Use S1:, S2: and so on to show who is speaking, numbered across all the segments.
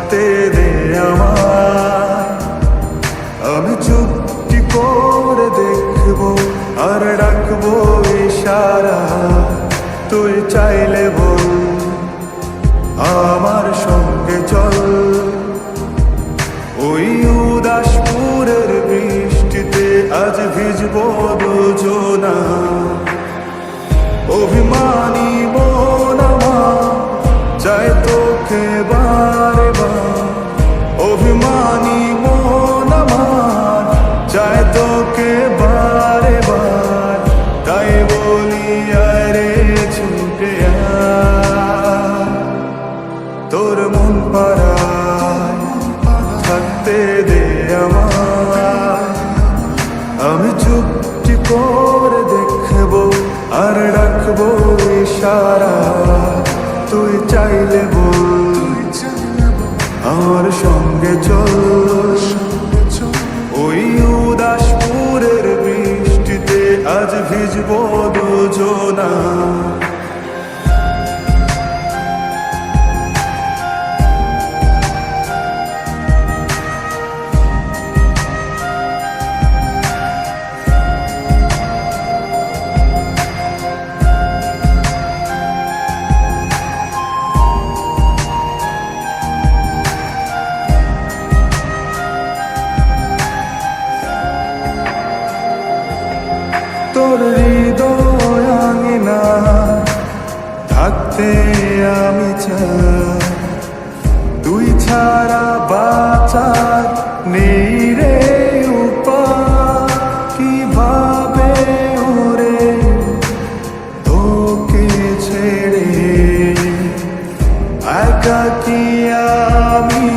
S1: থাকতে দে আমায়। আমি চুপটি করে দেখবো আর ডাকবো ইশারা, তুই চাইলে বল আমার সঙ্গে চল। ওই উদাসপুরের বৃষ্টিতে আজ ভিজবো দুজনা। অভিমানী মন আমার চাই তোকে বারে বার, অভিমানী মন আমার চাই তোকে বারে বার। তাই বলি আরে ছুটে আয়, তোর মন পাড়ায় থাকতে দে আমায়। আমি চুপটি করে দেখবো আর ডাকবো ইশারা, তুই চাইলে বল আমার সঙ্গে চল। ওই উদাসপুরের বৃষ্টিতে আজ ভিজবো দুজনা। তোর হৃদয় আঙিনা থাকতে আমি চাই, তুই ছাড়া বাঁচার নেই রে উপায়। কিভাবে ওরে তোকে ছেড়ে একাকী আমি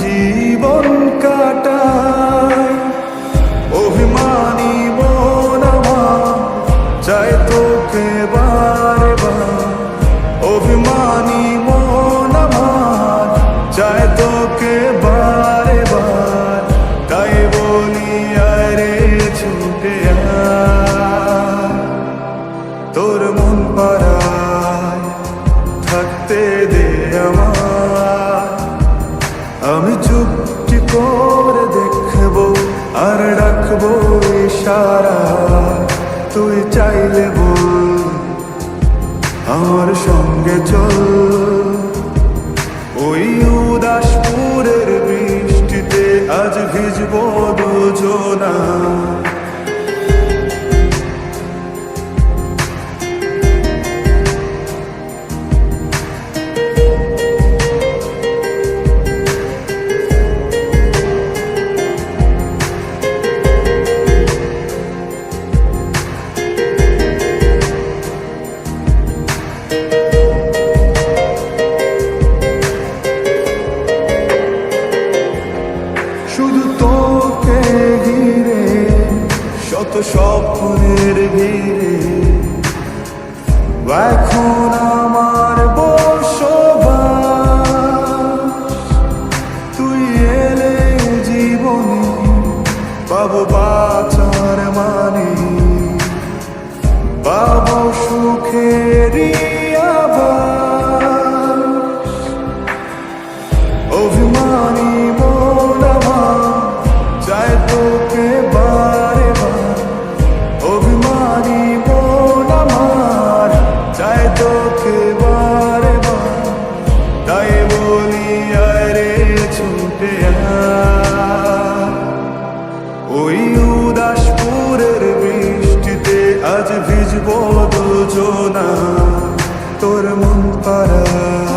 S1: জীবন কাটাই। অভিমানী চাই তোকে বারে বার, অভিমানী মন আমার চাই তোকে বারে বার। তাই বলি আরে ছুটে আয়, তোর মন পাড়ায় থাকতে দে আমায়। আমি চুপটি করে দেখবো আর ডাকবো ইশারা, তুই চাইলে বল আমার সঙ্গে চল। ওই উদাসপুরের বৃষ্টিতে আজ ভিজবো দুজনা। শুধু তোকে ঘিরে শত স্বপ্নের ভিড়ে এখন আমার বসবাস। তুই এলে জীবনে পাবো বাঁচার মানে, পাবো সুখেরই আভাস। অভিমানী চাই তোকে বারে বার, অভিমানী মন আমার চাই তোকে বারে বার। তাই বলি আরে ছুটে আয়, ওই উদাসপুরের বৃষ্টিতে আজ ভিজবো দুজনা। তোর মন পাড়ায়